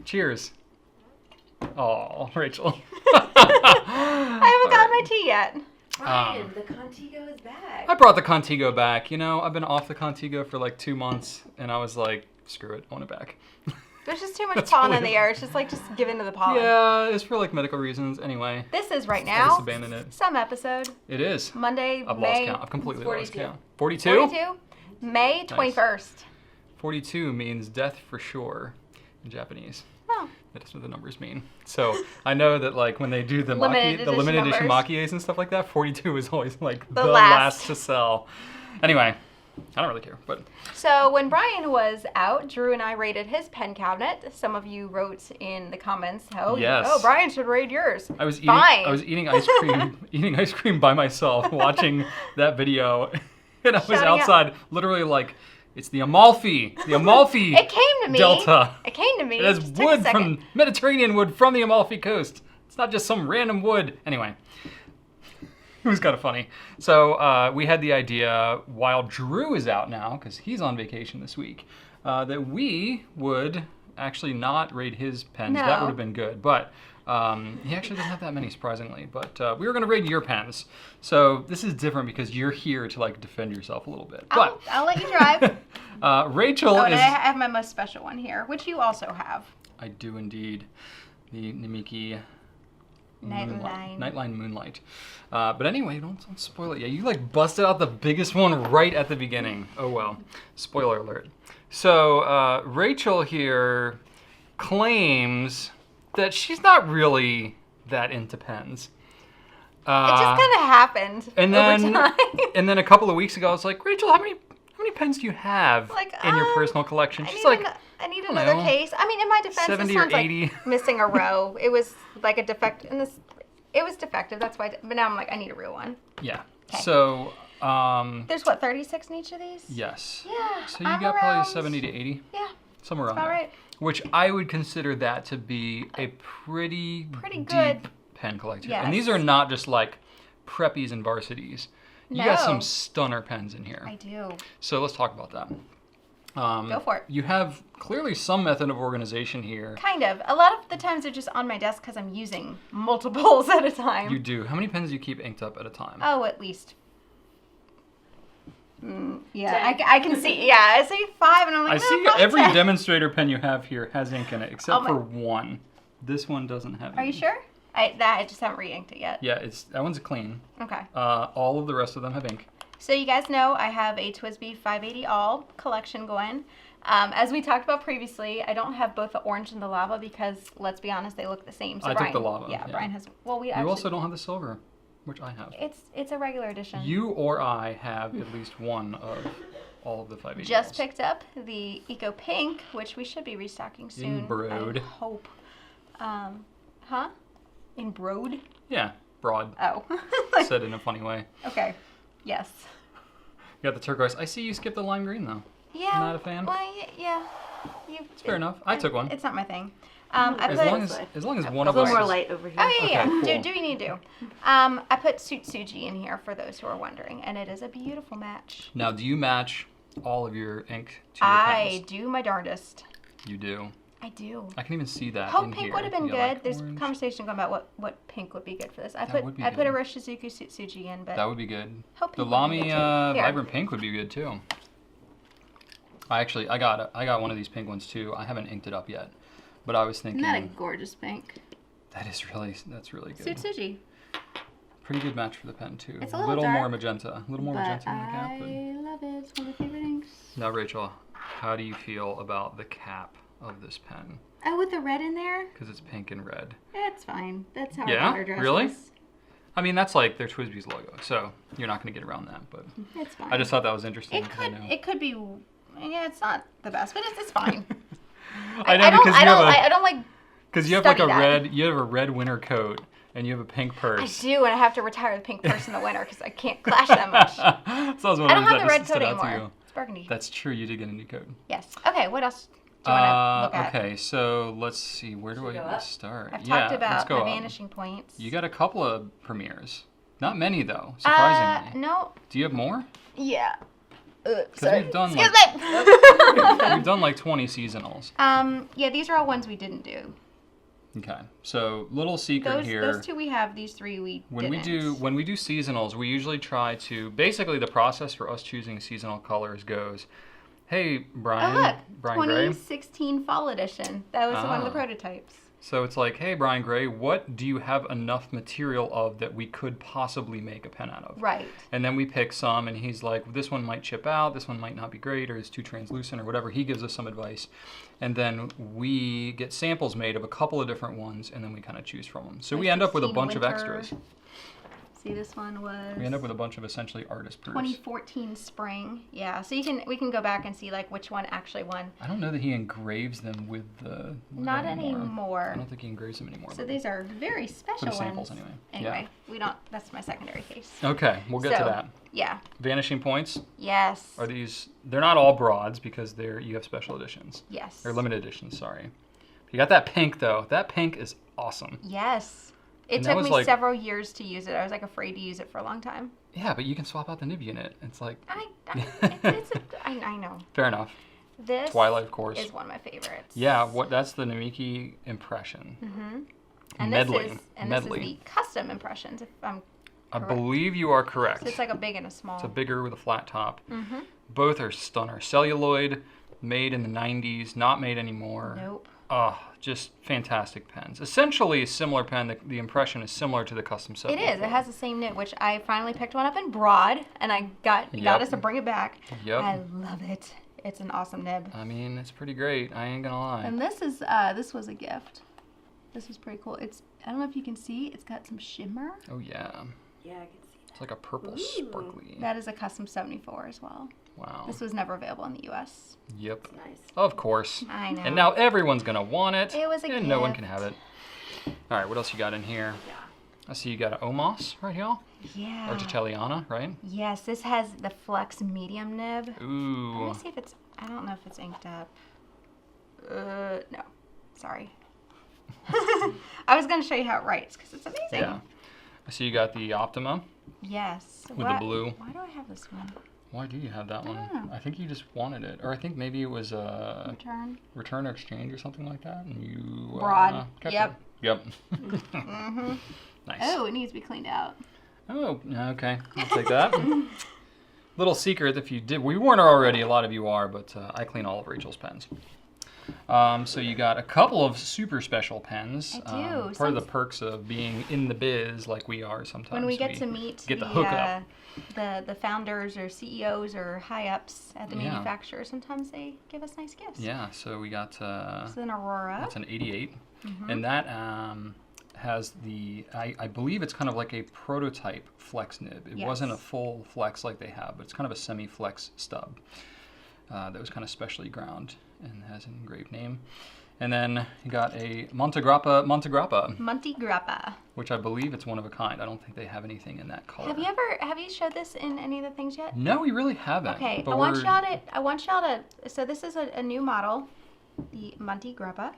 Cheers. Oh, Rachel. I haven't gotten my tea yet. Ryan, the Contigo is back. I brought the Contigo back. You know, I've been off the Contigo for like 2 months, and I was like, screw it, I want it back. There's just too much pollen in the air. It's just give in to the pollen. Yeah, it's for like medical reasons. Anyway. This is right I now. just abandoned it. Some episode. It is. Monday, I've May. lost count. I've completely lost 42. count. 42? 42? May 21st. 42 means death for sure in Japanese. Oh. That's what the numbers mean. So I know that like when they do the Limited limited edition numbers. makies and stuff like that, 42 is always like the last. last to sell. Anyway, I don't really care, but So when Brian was out, Drew and I raided his pen cabinet. Some of you wrote in the comments, Yes. oh, Brian should raid yours. I was Fine. eating ice cream, eating ice cream by myself, watching that video, and I was Shouting out. outside, literally like, it's the Amalfi It came to me. Delta. It came to me. It has Just took a wood second. from Mediterranean wood from the Amalfi Coast. It's not just some random wood. Anyway, it was kind of funny. So we had the idea while Drew is out now, because he's on vacation this week, that we would actually not raid his pens. No. That would have been good, but he actually doesn't have that many, surprisingly. But we were going to raid your pens. So this is different because you're here to like defend yourself a little bit. But I'll let you drive. Rachel Oh, and is. I have my most special one here, which you also have. I do indeed. The Namiki Nightline. Nightline Moonlight. But anyway, don't spoil it. Yeah, you like busted out the biggest one right at the beginning. Oh well. Spoiler alert. So Rachel here claims that she's not really that into pens. It just kind of happened and over then time. and then a couple of weeks ago, I was like, Rachel, how many pens do you have Like, in your personal collection? She's I like, need don't another know, case. I mean, in my defense, 70 this or sounds like 80. missing a row. It was like a defect in this. It was defective. That's why. But now I'm like, I need a real one. yeah. Okay. So There's what, 36 in each of these? yes. Yeah. So you I'm got around, probably 70 to 80. Yeah. Somewhere around All there. right. Which I would consider that to be a pretty good. deep pen collection. Yes. And these are not just like preppies and varsities. You got No. some stunner pens in here. I do. So let's talk about that. Go for it. You have clearly some method of organization here. Kind of. A lot of the times they're just on my desk because I'm using multiples at a time. You do. How many pens do you keep inked up at a time? Oh, at least. Yeah, I can see. Yeah, I see 5, and I'm like, I no, see probably every 10. demonstrator pen you have here has ink in it, except Oh my- for one. This one doesn't have ink. Are you sure? I just haven't re-inked it yet. Yeah, that one's clean. Okay. All of the rest of them have ink. So you guys know I have a TWSBI 580 All collection going. As we talked about previously, I don't have both the orange and the lava because, let's be honest, they look the same. So I took Brian, the lava, Yeah, yeah. Brian has. Well, we You actually. also don't have the silver, which I have. It's a regular edition. You or I have at least one of all of the 580. Just picked up the Eco Pink, which we should be restocking soon. Broad. I hope. Huh? In Broad? Yeah, broad. Oh. Said in a funny way. Okay. Yes. You got the turquoise. I see you skipped the lime green though. Yeah. Not a fan? Well, yeah. It's fair enough. I took one. It's not my thing. I As put, long as one A of little us more is- light over here. Oh yeah, Okay, yeah. cool. Do you need to? I put Suji in here for those who are wondering, and it is a beautiful match. Now, do you match all of your ink to your I pens? do my darndest. You do. I do. I can even see that Hope in pink here. would have been You good. got, like, There's orange. conversation going about what pink would be good for this. I That would be put a good. Roshizuku Suji in, but That would be good. Hope The pink would be Lamy good too. Here. Vibrant Pink would be good too. I got one of these pink ones too. I haven't inked it up yet, but I was thinking Isn't that a gorgeous pink? that's really good. Suji. Pretty good match for the pen too. It's a little dark, more magenta, a little more magenta in the cap. But... I love it. It's one of my favorite inks. Now, Rachel, how do you feel about the cap of this pen? Oh, with the red in there? Because it's pink and red. That's fine. That's how Yeah? our daughter dresses. Really? I mean, that's like their TWSBI's logo, so you're not going to get around that. But It's fine. I just thought that was interesting. It could be. Yeah, it's not the best, but it's fine. I know because I don't like. because you have like a study that. red, you have a red winter coat and you have a pink I purse. do, and I have to retire the pink purse in the winter because I can't clash that much. So I was wondering I don't if have that the red just stood coat out to anymore. you. It's burgundy. That's true. You did get a new coat. Yes. Okay. What else do you want to look at? Okay, so let's see. Where do Should we go I up? start? I've yeah, talked let's about go my up. Vanishing Points. You got a couple of premieres. Not many though, surprisingly. No. Do you have more? Yeah. Sorry. we've done Excuse like me. we've done like 20 seasonals. Yeah, these are all ones we didn't do. Okay, so little secret here. Those two we have. These three we When didn't. we do seasonals, we usually try to basically the process for us choosing seasonal colors goes, hey Brian, Oh look, Brian Gray. 2016 fall edition. That was one of the prototypes. So it's like, hey Brian Gray, what do you have enough material of that we could possibly make a pen out of? Right. And then we pick some, and he's like, this one might chip out, this one might not be great, or it's too translucent, or whatever. He gives us some advice. And then we get samples made of a couple of different ones, and then we kind of choose from them. So we end up with a bunch of extras. See, this one was... We end up with a bunch of essentially artist proofs. 2014 spring. Yeah, so we can go back and see like which one actually won. I don't know that he engraves them with the... Not anymore. I don't think he engraves them anymore. So these are very special for the ones. samples anyway. Anyway, we don't... That's my secondary case. Okay, we'll get to So, that. Yeah. Vanishing Points. Yes. Are these... They're not all broads because you have special editions. Yes. Or limited editions, sorry. You got that pink though. That pink is awesome. Yes. It And that took was me like- several years to use it. I was like afraid to use it for a long time. Yeah, but you can swap out the nib unit. It's like... I know. Fair enough. This Twilight, of course. is one of my favorites. Yeah, that's the Namiki impression. Mm-hmm. And Medley. this is the custom impressions. If I'm I correct. believe you are correct. So it's like a big and a small. It's a bigger with a flat top. Mm-hmm. Both are stunner. Celluloid, made in the 90s, not made anymore. Nope. Just fantastic pens. Essentially a similar pen. The impression is similar to the custom set. It is. It has the same nib, which I finally picked one up in broad, and I got us to bring it back. Yep. I love it. It's an awesome nib. I mean, it's pretty great. I ain't gonna lie. And this was a gift. This was pretty cool. I don't know if you can see. It's got some shimmer. Oh yeah. Yeah, I can see It's like a purple Ooh. sparkly. That is a custom 74 as well. Wow. This was never available in the U.S. Yep. that. Nice. Of course. I know. And now everyone's gonna want it. It was a and no one gift. can have it. All right, what else you got in here? Yeah. I see you got an Omos right here. Yeah. Argenteliana, right? Yes, this has the flex medium nib. Ooh. Let me see if it's... I don't know if it's inked up. No. Sorry. I was going to show you how it writes because it's amazing. Yeah. I see you got the Optima. Yes. With the blue. Why do I have this one? Why do you have that one? know. I think you just wanted it. Or I think maybe it was a Return. return or exchange or something like that. And you Broad. kept Yep. it. Yep. Mm-hmm. Nice. Oh, it needs to be cleaned out. Oh, okay. I'll take that. Little secret, if you did, we weren't already, a lot of you are, but I clean all of Rachel's pens. So you got a couple of super special pens. I do. Part of the perks of being in the biz like we are sometimes. When we get to meet get the hookup. the founders or CEOs or high ups at the Yeah. manufacturer, sometimes they give us nice gifts. Yeah, so we got This is an Aurora. that's an 88, Mhm. and that has the I believe it's kind of like a prototype flex nib. It wasn't a Yes. full flex like they have, but it's kind of a semi-flex stub that was kind of specially ground and has an engraved name. And then you got a Montegrappa, Monte Grappa. which I believe it's one of a kind. I don't think they have anything in that color. Have you showed this in any of the things yet? No, we really haven't. Okay, but I want y'all to. So this is a new model, the Monte Grappa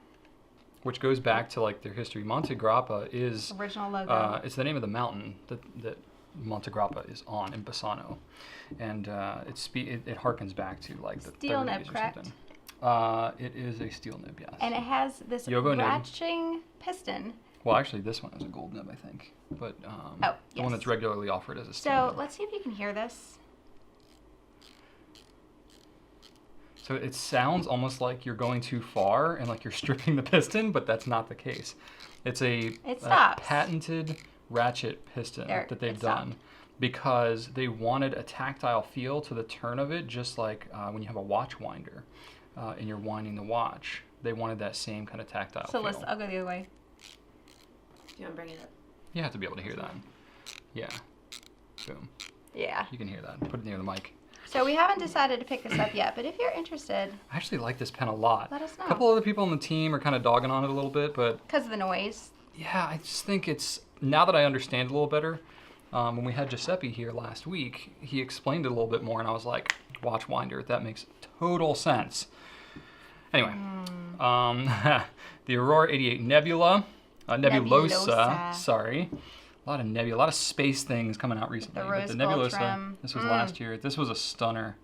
which goes back to like their history. Montegrappa is original logo. it's the name of the mountain that Montegrappa is on in Bassano, and it harkens back to like the Steel 30s nib, or correct? something. It is a steel nib, yes. And it has this Yogo nib. ratcheting piston. Well, actually, this one is a gold nib, I think, but the one yes. that's regularly offered as a steel So nib. let's see if you can hear this. So it sounds almost like you're going too far and like you're stripping the piston, but that's not the case. It's a stops. patented ratchet piston that they've it stopped. done because they wanted a tactile feel to the turn of it, just like when you have a watch winder and you're winding the watch. They wanted that same kind of tactile So feel. I'll go the other way. Do you want to bring it up? You have to be able to hear that. Yeah. Boom. Yeah. You can hear that. Put it near the mic. So we haven't decided to pick this up yet, but if you're interested, I actually like this pen a lot. let us know. A couple other people on the team are kind of dogging on it a little bit, but Because of the noise. yeah, I just think it's, now that I understand it a little better, when we had Giuseppe here last week, he explained it a little bit more, and I was like, watch winder, that makes total sense. Anyway, the Aurora 88 Nebula, Nebulosa, sorry. A lot of space things coming out recently. The but rose the gold Nebulosa, trim. this was last year. This was a stunner.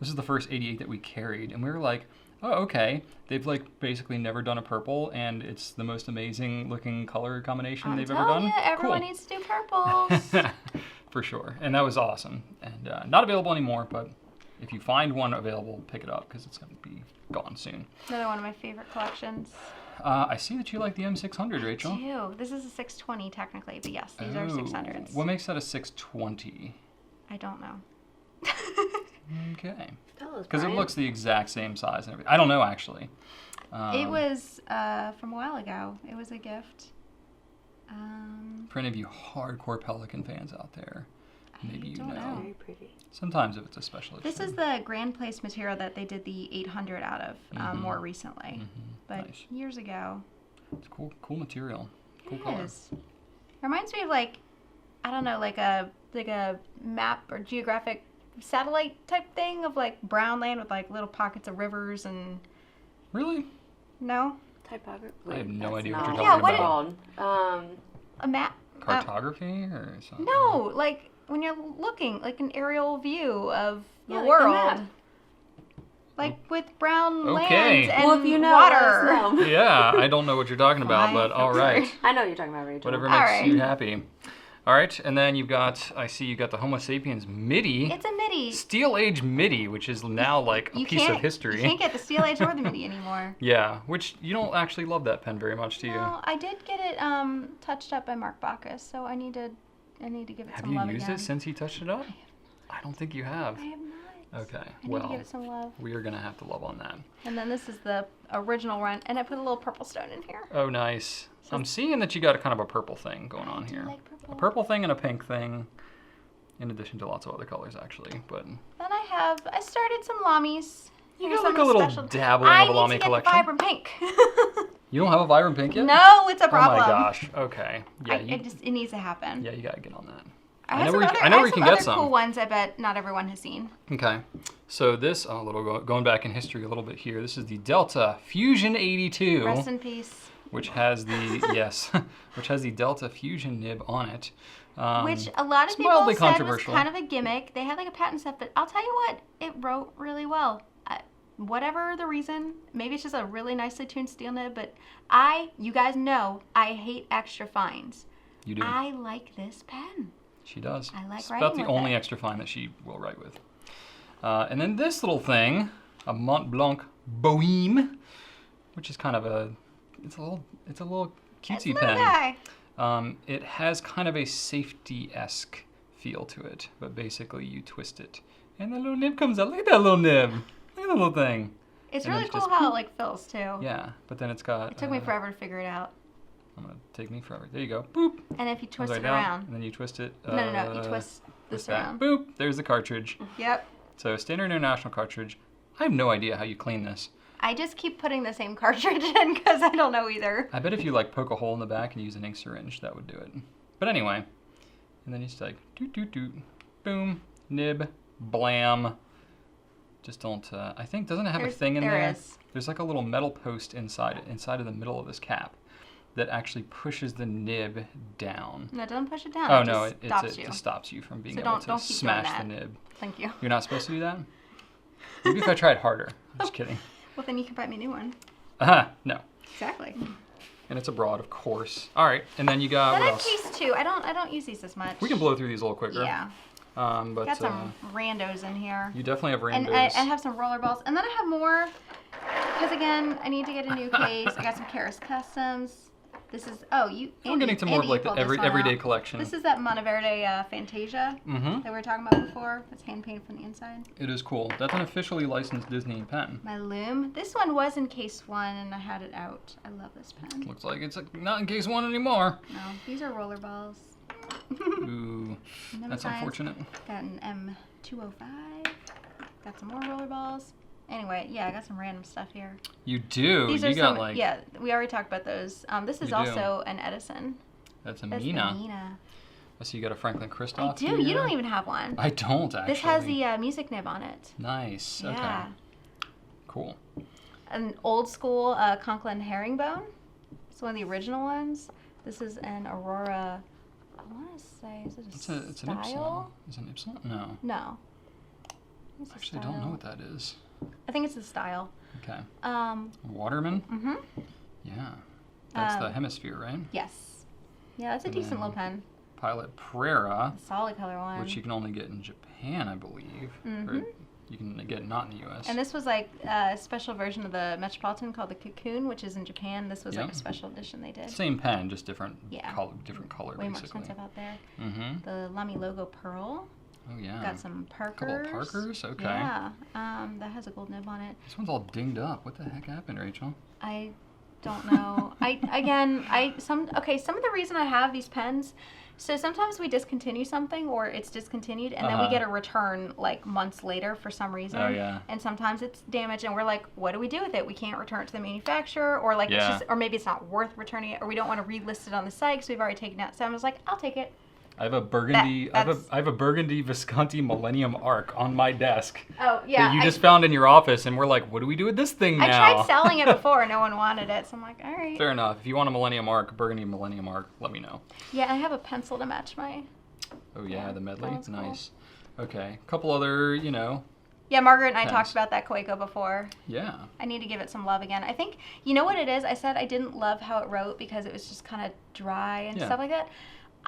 This is the first 88 that we carried, and we were like, oh, okay. They've like basically never done a purple, and it's the most amazing looking color combination they've ever done. You, everyone Cool. needs to do purples. For sure, and that was awesome. And not available anymore, but if you find one available, pick it up because it's going to be gone soon. Another one of my favorite collections. I see that you like the M600, Rachel. I do. This is a 620 technically, but yes, these are 600s. What makes that a 620? I don't know. Okay. Tell us, Because it Brian. looks the exact same size and everything. I don't know, actually. It was from a while ago. It was a gift. For any of you hardcore Pelican fans out there, maybe you don't know. know. Very pretty. Sometimes if it's a special edition. This is the Grand Place material that they did the 800 out of more recently. But Nice. years ago. It's cool material. Cool It color. is. Reminds me of like, I don't know, like a map or geographic satellite type thing of like brown land with like little pockets of rivers and Really? no, Typography. I have no That's idea what not you're Yeah, talking what about. a map. Cartography or something? No, like when you're looking, like an aerial view of the Yeah, like the world. map. Like with brown Okay. land and Well, if you know, water. let us know. Yeah, I don't know what you're talking about, Why? but all right. I know what you're talking about, Rachel. Whatever All makes right. you happy. All right, and then you've got, I see you got the Homo sapiens MIDI. It's a MIDI. Steel Age MIDI, which is now like a piece of history. You can't get the Steel Age or the MIDI anymore. Yeah, which you don't actually love that pen very much, do you? No, I did get it touched up by Mark Bacchus, so I need to give it Have some you love used again. it since he touched it up? I don't think you have. I have not. Okay, I need to give well, it some love. we are going to have to love on that. And then this is the original one, and I put a little purple stone in here. Oh, nice. I'm seeing that you got a kind of a purple thing going on I do here. like purple. A purple thing and a pink thing, in addition to lots of other colors, actually. But Then I started some Lamies. you Here's got like a something little special. dabbling I of a need Lamy to get collection. vibrant pink. You don't have a vibrant pink yet? No, it's a problem. Oh my gosh. Okay. Yeah, it needs to happen. yeah, you gotta get on that. I know have where some you- other, I know I where have you some can get other some. cool ones I bet not everyone has seen. Okay. So this, going back in history a little bit here. This is the Delta Fusion 82, Rest in peace. which has the which has the Delta Fusion nib on it. Which a lot of it's people mildly said was controversial. kind of a gimmick. They had like a patent stuff, but I'll tell you what, it wrote really well. Whatever the reason, maybe it's just a really nicely tuned steel nib, but you guys know, I hate extra fines. You do. I like this pen. She does. I like it's writing about the with only it. extra fine that she will write with. And then this little thing, a Mont Blanc Boheme, which is kind of it's a little cutesy Little pen. guy. It has kind of a safety-esque feel to it, but basically you twist it, and the little nib comes out. Look at that little nib. Look at that little thing. It's And then really it's cool just- how it like fills too. Yeah, but then it's got. It took me forever to figure it out. I'm gonna take me forever. There you go. Boop. And if you twist Comes it right down, around. and then you twist it. No. You twist this that. around. Boop. There's the cartridge. Yep. So standard international cartridge. I have no idea how you clean this. I just keep putting the same cartridge in because I don't know either. I bet if you like poke a hole in the back and use an ink syringe, that would do it. But anyway, and then you just like doot doot doot, boom, nib, blam. Just don't. I think doesn't it have a thing in there? There is. There's like a little metal post inside of the middle of this cap, that actually pushes the nib down. No, don't push it down. Oh it no, just it stops you. just stops you from being So able don't to keep doing smash that. the nib. Thank you. You're not supposed to do that. Maybe if I tried harder. I'm just kidding. Well, then you can buy me a new one. No. Exactly. And it's a broad, of course. All right, and then you got Then what I have else? case 2. I don't use these as much. We can blow through these a little quicker. Yeah. But Got some randos in here. you definitely have And randos. I have some roller balls. And then I have more. Because again, I need to get a new case. I got some Karis Customs. This is, We're getting to more of like the everyday collection. This is that Monteverde Fantasia Mm-hmm. that we were talking about before. It's hand painted from the inside. It is cool. That's an officially licensed Disney pen. My Loom. This one was in case 1 and I had it out. I love this pen. Looks like it's not in case 1 anymore. No, these are roller balls. Ooh, Never that's mind. unfortunate. Got an M.205. Got some more roller balls. Anyway, yeah, I got some random stuff here. You do. These You are got some, like yeah, we already talked about those. This is You do. also an Edison. that's a That's Mina. the Mina. I see you got a Franklin I Christoph. do. Here. You don't even have one. I don't actually. This has the music nib on it. Nice. Yeah. Okay. Cool. An old school Conklin herringbone. It's one of the original ones. This is an Aurora. I want to say, is it a It's an Ypsilon. style? Is it an Ypsilon? No. No. It's I a actually don't know style. what that is. I think it's the style. Okay. Waterman? Mm-hmm. Yeah. That's the hemisphere, right? Yes. Yeah, that's a And decent then little pen. Pilot Prera, A solid color one. which you can only get in Japan, I believe. Mhm. Or you can get not in the U.S. And this was like a special version of the Metropolitan called the Cocoon, which is in Japan. This was like Yep. a special edition they did. Same pen, just different Yeah. different color, Way more basically. expensive out there. Mm-hmm. The Lamy Logo Pearl. Oh, yeah. Got some Parkers. Couple of Parkers? Okay. Yeah. That has a gold nib on it. This one's all dinged up. What the heck happened, Rachel? I don't know. Some of the reason I have these pens, so sometimes we discontinue something or it's discontinued and then we get a return like months later for some reason. Oh, yeah. And sometimes it's damaged and we're like, what do we do with it? We can't return it to the manufacturer or like it's Yeah. just, or maybe it's not worth returning it or we don't want to relist it on the site because we've already taken it out. So I was like, I'll take it. I have a burgundy. I have a burgundy Visconti Millennium Arc on my desk. Oh yeah. That you just found in your office, and we're like, what do we do with this thing now? I tried selling it before, no one wanted it, so I'm like, all right. Fair enough. If you want a Millennium Arc, burgundy Millennium Arc, let me know. Yeah, I have a pencil to match my. Oh yeah, the medley. that one's cool. Nice. Okay, a couple other, Yeah, Margaret and I Pens. talked about that Coeco before. Yeah. I need to give it some love again. I think, you know what it is? I said I didn't love how it wrote because it was just kind of dry and Yeah. stuff like that.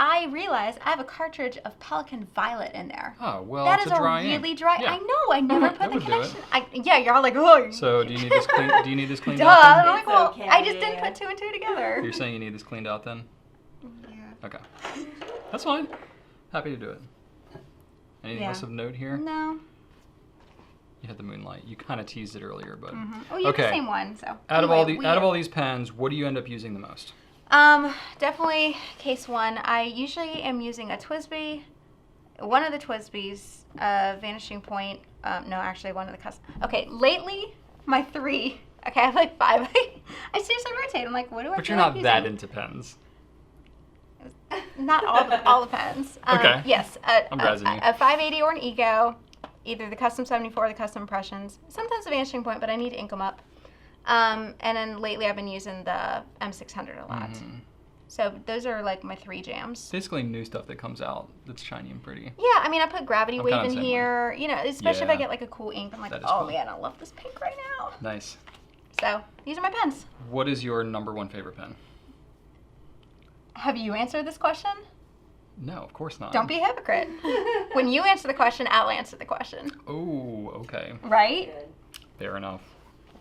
I realized I have a cartridge of Pelican Violet in there. Oh well, That it's is a dry really ink. dry. Yeah. I know. I never That put the would do it. connection. Yeah, you're all like, oh. So do you need this clean? Do you need this cleaned Duh. out? I'm Then? like, well, It's I just okay. didn't put two and two together. You're saying you need this cleaned out then? Yeah. Okay. That's fine. Happy to do it. Anything Yeah. else of note here? No. You had the Moonlight. You kind of teased it earlier, but Oh, you have the Okay. same one. So out of anyway, all these pens, what do you end up using the most? Definitely case one. I usually am using a TWSBI, one of the TWSBIs, Vanishing Point. No, actually one of the custom. Okay, lately my three. Okay, I have like five. I seriously rotate. I'm like, what do I? But feel you're like not that using? into pens. Not all the pens. Okay. Yes, I'm razzing you. a 580 or an Eco, either the Custom 74 or the Custom Impressions. Sometimes a Vanishing Point, but I need to ink them up. And then lately I've been using the M600 a lot. Mhm. So those are like my three jams. Basically new stuff that comes out that's shiny and pretty. Yeah, I mean I put Gravity I'm Wave kinda in the same way. here. You know, especially if I Yeah. get like a cool ink. I'm like, That is oh cool. man, I love this pink right now. Nice. So these are my pens. What is your number one favorite pen? Have you answered this question? No, of course not. Don't be a hypocrite. When you answer the question, I'll answer the question. Oh, okay. Right? Good. Fair enough.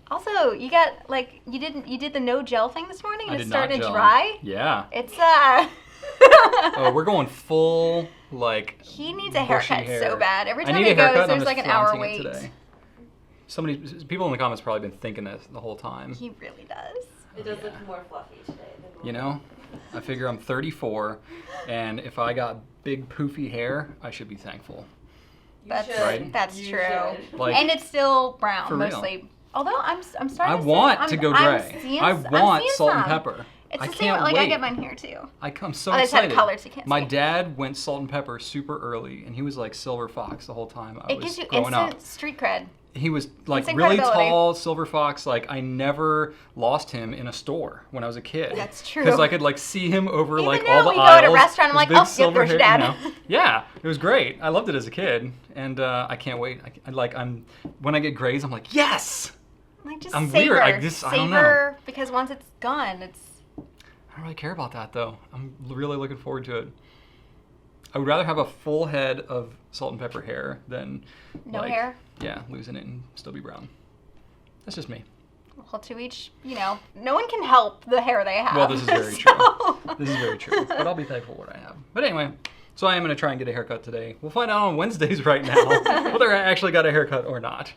Also, you got like you did the no gel thing this morning and I it's did not starting to gel. dry. Yeah. It's Oh, we're going full like. He needs a bushy haircut hair. so bad. Every I time need he a haircut, goes, and I'm there's just like an hour flaunting it wait. today. People in the comments probably been thinking this the whole time. He really does. It does Yeah. look more fluffy today than You know, I figure I'm 34, and if I got big poofy hair, I should be thankful. You That's should. Right? that's You true. should. Like, And it's still brown For real. mostly. Although I'm starting I to see, want to go I'm gray. seeing I I'm want seeing salt and some. pepper. It's I the same. can't Like wait. I get mine here too. I'm so Oh, they said excited. colors you can't My see. dad went salt and pepper super early, and he was like Silver Fox the whole time I It was gives you growing instant up. street cred. He was like Instant really credibility. tall, Silver Fox. Like I never lost him in a store when I was a kid. That's true. Because I could like see him over Even like now all the we go aisles. at a restaurant, I'm his like, big oh, yep, silver there's your hair, dad. Yeah, it was great. I loved it as a kid, and I can't wait. I'm when I get grays, I'm like, yes. Like just I'm savor, weird. I don't know. savor because once it's gone, it's I don't really care about that though. I'm really looking forward to it. I would rather have a full head of salt and pepper hair than no like, hair. Yeah, losing it and still be brown. That's just me. Well, to each, no one can help the hair they have. Well, this is very so- true. This is very true. But I'll be thankful for what I have. But anyway, so I am going to try and get a haircut today. We'll find out on Wednesdays right now whether I actually got a haircut or not.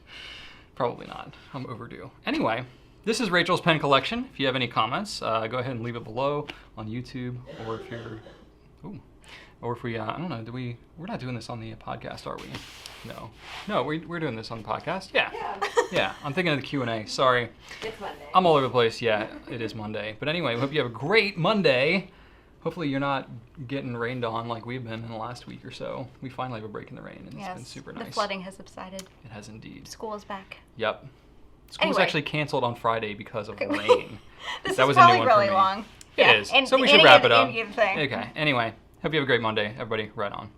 Probably not. I'm overdue. Anyway, this is Rachel's pen collection. If you have any comments, go ahead and leave it below on YouTube, or if you're, or if we, I don't know, we're not doing this on the podcast, are we? No, we're doing this on the podcast. Yeah. Yeah, I'm thinking of the Q&A. Sorry. It's Monday. I'm all over the place. Yeah, it is Monday. But anyway, we hope you have a great Monday. Hopefully you're not getting rained on like we've been in the last week or so. We finally have a break in the rain, and it's Yes, been super nice. the flooding has subsided. It has indeed. School is back. Yep. School was Anyway. actually canceled on Friday because of Okay. rain. This That is was a new probably one for really me. long. It Yeah, is. and So we any should wrap other- it up. any other thing. Okay. Anyway, hope you have a great Monday, everybody. Right on.